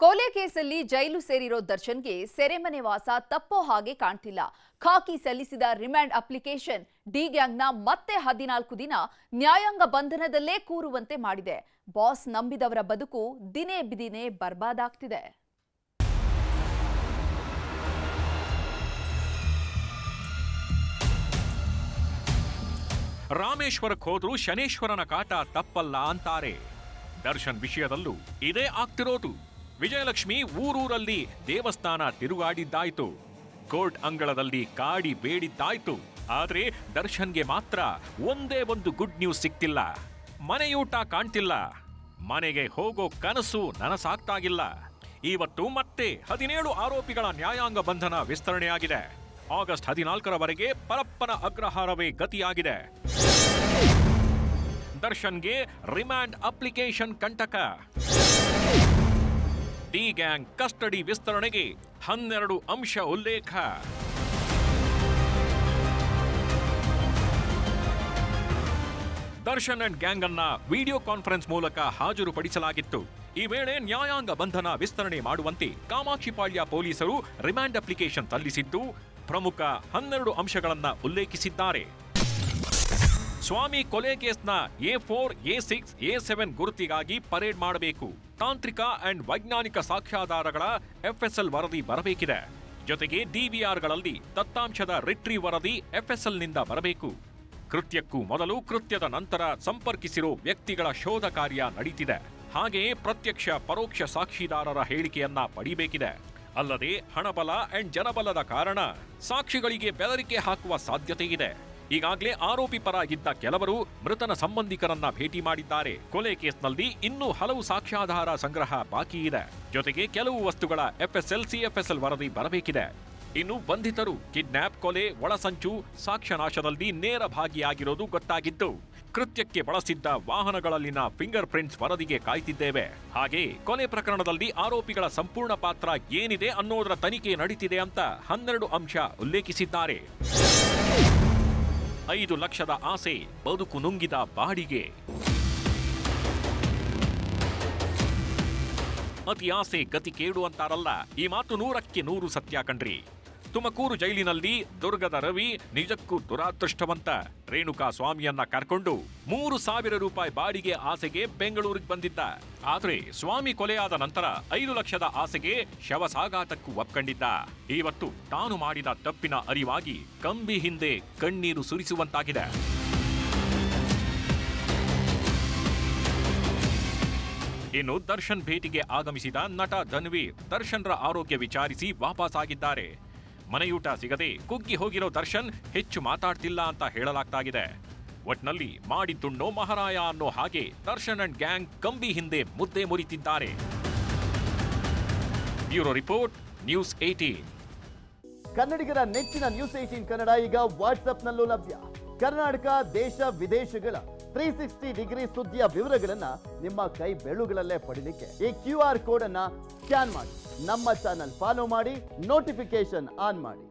ಕೊಲೆ ಕೇಸಲ್ಲಿ ಜೈಲು ಸೇರಿರೋ ದರ್ಶನ್ಗೆ ಸೆರೆಮನೆ ವಾಸ ತಪ್ಪೋ ಹಾಗೆ ಕಾಣ್ತಿಲ್ಲ. ಖಾಕಿ ಸಲ್ಲಿಸಿದ ರಿಮಾಂಡ್ ಅಪ್ಲಿಕೇಶನ್ ಡಿ ಗ್ಯಾಂಗ್ನ ಮತ್ತೆ 14 ದಿನ ನ್ಯಾಯಾಂಗ ಬಂಧನದಲ್ಲೇ ಕೂರುವಂತೆ ಮಾಡಿದೆ. ಬಾಸ್ ನಂಬಿದವರ ಬದುಕು ದಿನೇ ಬಿದಿನೇ ಬರ್ಬಾದಾಗ್ತಿದೆ. ರಾಮೇಶ್ವರಕ್ಕೆ ಹೋದ್ರೂ ಶನೇಶ್ವರನ ಕಾಟ ತಪ್ಪಲ್ಲ ಅಂತಾರೆ. ದರ್ಶನ್ ವಿಷಯದಲ್ಲೂ ಇದೇ ಆಗ್ತಿರೋದು. ವಿಜಯಲಕ್ಷ್ಮಿ ಊರೂರಲ್ಲಿ ದೇವಸ್ಥಾನ ತಿರುಗಾಡಿದ್ದಾಯ್ತು, ಕೋರ್ಟ್ ಅಂಗಳದಲ್ಲಿ ಕಾಡಿ ಬೇಡಿದ್ದಾಯ್ತು. ಆದ್ರೆ ದರ್ಶನ್ಗೆ ಮಾತ್ರ ಒಂದೇ ಒಂದು ಗುಡ್ ನ್ಯೂಸ್ ಸಿಕ್ತಿಲ್ಲ. ಮನೆಯೂಟ ಕಾಣ್ತಿಲ್ಲ, ಮನೆಗೆ ಹೋಗೋ ಕನಸು ನನಸಾಗ್ತಾಗಿಲ್ಲ. ಇವತ್ತು ಮತ್ತೆ 17 ಆರೋಪಿಗಳ ನ್ಯಾಯಾಂಗ ಬಂಧನ ವಿಸ್ತರಣೆಯಾಗಿದೆ. ಆಗಸ್ಟ್ 14ರವರೆಗೆ ಪರಪ್ಪನ ಅಗ್ರಹಾರವೇ ಗತಿಯಾಗಿದೆ. ದರ್ಶನ್ಗೆ ರಿಮಾಂಡ್ ಅಪ್ಲಿಕೇಶನ್ ಕಂಟಕ. ಡಿ ಗ್ಯಾಂಗ್ ಕಸ್ಟಡಿ ವಿಸ್ತರಣೆಗೆ 12 ಅಂಶ ಉಲ್ಲೇಖ. ದರ್ಶನ್ ಅಂಡ್ ಗ್ಯಾಂಗ್ ಅನ್ನ ವಿಡಿಯೋ ಕಾನ್ಫರೆನ್ಸ್ ಮೂಲಕ ಹಾಜರುಪಡಿಸಲಾಗಿತ್ತು. ಈ ವೇಳೆ ನ್ಯಾಯಾಂಗ ಬಂಧನ ವಿಸ್ತರಣೆ ಮಾಡುವಂತೆ ಕಾಮಾಕ್ಷಿಪಾಳ್ಯ ಪೊಲೀಸರು ರಿಮಾಂಡ್ ಅಪ್ಲಿಕೇಶನ್ ಸಲ್ಲಿಸಿದ್ದು, ಪ್ರಮುಖ 12 ಅಂಶಗಳನ್ನ ಉಲ್ಲೇಖಿಸಿದ್ದಾರೆ. ಸ್ವಾಮಿ ಕೊಲೆ ಕೇಸ್ನ A4, A6, A7 ಗುರುತಿಗಾಗಿ ಪರೇಡ್ ಮಾಡಬೇಕು. ತಾಂತ್ರಿಕ ಅಂಡ್ ವೈಜ್ಞಾನಿಕ ಸಾಕ್ಷ್ಯಾಧಾರಗಳ FSL ವರದಿ ಬರಬೇಕಿದೆ. ಜೊತೆಗೆ DVRಗಳಲ್ಲಿ ದತ್ತಾಂಶದ ರಿಟ್ರೀವ್ ವರದಿ FSLನಿಂದ ಬರಬೇಕು. ಕೃತ್ಯಕ್ಕೂ ಮೊದಲು ಕೃತ್ಯದ ನಂತರ ಸಂಪರ್ಕಿಸಿರೋ ವ್ಯಕ್ತಿಗಳ ಶೋಧ ಕಾರ್ಯ ನಡೀತಿದೆ. ಹಾಗೆಯೇ ಪ್ರತ್ಯಕ್ಷ ಪರೋಕ್ಷ ಸಾಕ್ಷಿದಾರರ ಹೇಳಿಕೆಯನ್ನ ಪಡಿಬೇಕಿದೆ. ಅಲ್ಲದೆ ಹಣಬಲ ಅಂಡ್ ಜನಬಲದ ಕಾರಣ ಸಾಕ್ಷಿಗಳಿಗೆ ಬೆದರಿಕೆ ಹಾಕುವ ಸಾಧ್ಯತೆ ಇದೆ. ಈಗಾಗಲೇ ಆರೋಪಿ ಪರ ಇದ್ದ ಕೆಲವರು ಮೃತನ ಸಂಬಂಧಿಕರನ್ನ ಭೇಟಿ ಮಾಡಿದ್ದಾರೆ. ಕೊಲೆ ಕೇಸ್ನಲ್ಲಿ ಇನ್ನೂ ಹಲವು ಸಾಕ್ಷ್ಯಾಧಾರ ಸಂಗ್ರಹ ಬಾಕಿ ಇದೆ. ಜೊತೆಗೆ ಕೆಲವು ವಸ್ತುಗಳ FSL, CFSL ವರದಿ ಬರಬೇಕಿದೆ. ಇನ್ನು ಬಂಧಿತರು ಕಿಡ್ನಾಪ್, ಕೊಲೆ, ಒಳಸಂಚು, ಸಾಕ್ಷ್ಯನಾಶದಲ್ಲಿ ನೇರ ಭಾಗಿಯಾಗಿರೋದು ಗೊತ್ತಾಗಿದ್ದು, ಕೃತ್ಯಕ್ಕೆ ಬಳಸಿದ್ದ ವಾಹನಗಳಲ್ಲಿನ ಫಿಂಗರ್ ಪ್ರಿಂಟ್ಸ್ ವರದಿಗೆ ಕಾಯ್ತಿದ್ದೇವೆ. ಹಾಗೆ ಕೊಲೆ ಪ್ರಕರಣದಲ್ಲಿ ಆರೋಪಿಗಳ ಸಂಪೂರ್ಣ ಪಾತ್ರ ಏನಿದೆ ಅನ್ನೋದರ ತನಿಖೆ ನಡೀತಿದೆ ಅಂತ 12 ಅಂಶ ಉಲ್ಲೇಖಿಸಿದ್ದಾರೆ. 5 ಲಕ್ಷದ ಆಸೆ, ಬದುಕು ನುಂಗಿದ ಬಾಡಿಗೆ. ಅತಿ ಆಸೆ ಗತಿ ಕೇಡು ಅಂತಾರಲ್ಲ, ಈ ಮಾತು 100ಕ್ಕೆ 100 ಸತ್ಯ ಕಣ್ರಿ. ತುಮಕೂರು ಜೈಲಿನಲ್ಲಿ ದುರ್ಗದ ರವಿ ನಿಜಕ್ಕೂ ದುರಾದೃಷ್ಟವಂತ. ರೇಣುಕಾ ಸ್ವಾಮಿಯನ್ನ ಕರ್ಕೊಂಡು 3,000 ರೂಪಾಯಿ ಬಾಡಿಗೆ ಆಸೆಗೆ ಬೆಂಗಳೂರಿಗೆ ಬಂದಿದ್ದ. ಆದ್ರೆ ಸ್ವಾಮಿ ಕೊಲೆಯಾದ ನಂತರ 5 ಲಕ್ಷದ ಆಸೆಗೆ ಶವ ಸಾಗಾಟಕ್ಕೂ ಒಪ್ಕೊಂಡಿದ್ದ. ಇವತ್ತು ತಾನು ಮಾಡಿದ ತಪ್ಪಿನ ಅರಿವಾಗಿ ಕಂಬಿ ಹಿಂದೆ ಕಣ್ಣೀರು ಸುರಿಸುವಂತಾಗಿದೆ. ಇನ್ನು ದರ್ಶನ್ ಭೇಟಿಗೆ ಆಗಮಿಸಿದ ನಟ ಧನ್ವೀರ್ ದರ್ಶನ್ರ ಆರೋಗ್ಯ ವಿಚಾರಿಸಿ ವಾಪಸ್ ಆಗಿದ್ದಾರೆ. ಮನೆಯೂಟ ಸಿಗದೆ ಕುಗ್ಗಿ ಹೋಗಿರೋ ದರ್ಶನ್ ಹೆಚ್ಚು ಮಾತಾಡ್ತಿಲ್ಲ ಅಂತ ಹೇಳಲಾಗ್ತಾಗಿದೆ. ಒಟ್ನಲ್ಲಿ ಮಾಡಿದ್ದುಣ್ಣೋ ಮಹಾರಾಯ ಅನ್ನೋ ಹಾಗೆ ದರ್ಶನ್ ಅಂಡ್ ಗ್ಯಾಂಗ್ ಕಂಬಿ ಹಿಂದೆ ಮುದ್ದೆ ಮುರಿತಿದ್ದಾರೆ. Bureau report, news 18. ಕನ್ನಡಿಗರ ನೆಚ್ಚಿನ ನ್ಯೂಸ್ 18 ಕನ್ನಡ ಈಗ ವಾಟ್ಸ್ಆಪ್ನಲ್ಲೂ ಲಭ್ಯ. ಕರ್ನಾಟಕ, ದೇಶ ವಿದೇಶಗಳ 360 ಡಿಗ್ರಿ ಸುದ್ದಿಯ ವಿವರಗಳನ್ನ ನಿಮ್ಮ ಕೈ ಬೆರಳುಗಳಲ್ಲೇ ಪಡಿಲಿಕ್ಕೆ ಈ QR ಕೋಡ್ ಅನ್ನ ಸ್ಕ್ಯಾನ್ ಮಾಡಿ, ನಮ್ಮ ಚಾನಲ್ ಫಾಲೋ ಮಾಡಿ, ನೋಟಿಫಿಕೇಶನ್ ಆನ್ ಮಾಡಿ.